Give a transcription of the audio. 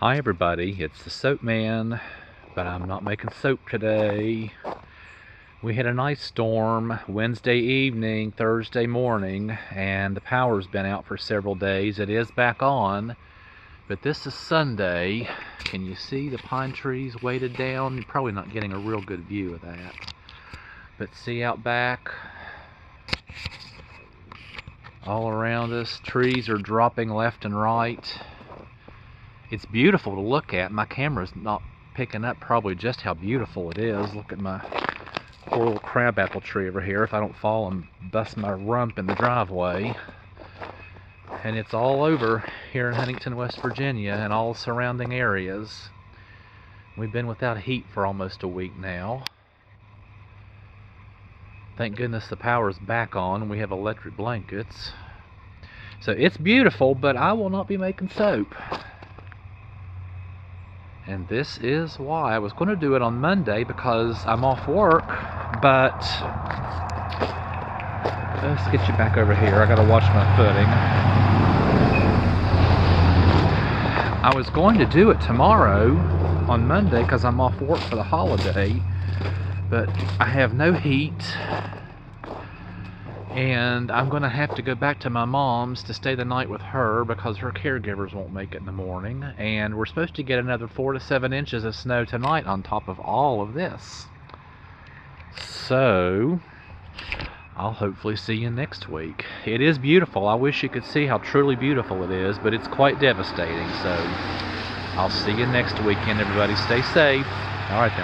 Hi everybody, it's the Soap Man, but I'm not making soap today. We had a nice storm Wednesday evening, Thursday morning, and the power's been out for several days. It is back on, but this is Sunday. Can you see the pine trees weighted down? You're probably not getting a real good view of that. But see out back, all around us, trees are dropping left and right. It's beautiful to look at. My camera's not picking up probably just how beautiful it is. Look at my poor little crabapple tree over here. If I don't fall and bust my rump in the driveway. And it's all over here in Huntington, West Virginia and all surrounding areas. We've been without heat for almost a week now. Thank goodness the power's back on and we have electric blankets. So it's beautiful, but I will not be making soap. And this is why. I was going to do it on Monday because I'm off work, but let's get you back over here. I gotta watch my footing. I was going to do it tomorrow on Monday because I'm off work for the holiday, but I have no heat and I'm going to have to go back to my mom's to stay the night with her because her caregivers won't make it in the morning, and we're supposed to get another 4 to 7 inches of snow tonight on top of all of this. So I'll hopefully see you next week. It is beautiful. I wish you could see how truly beautiful it is, but it's quite devastating. So I'll see you next weekend, everybody. Stay safe. All right then.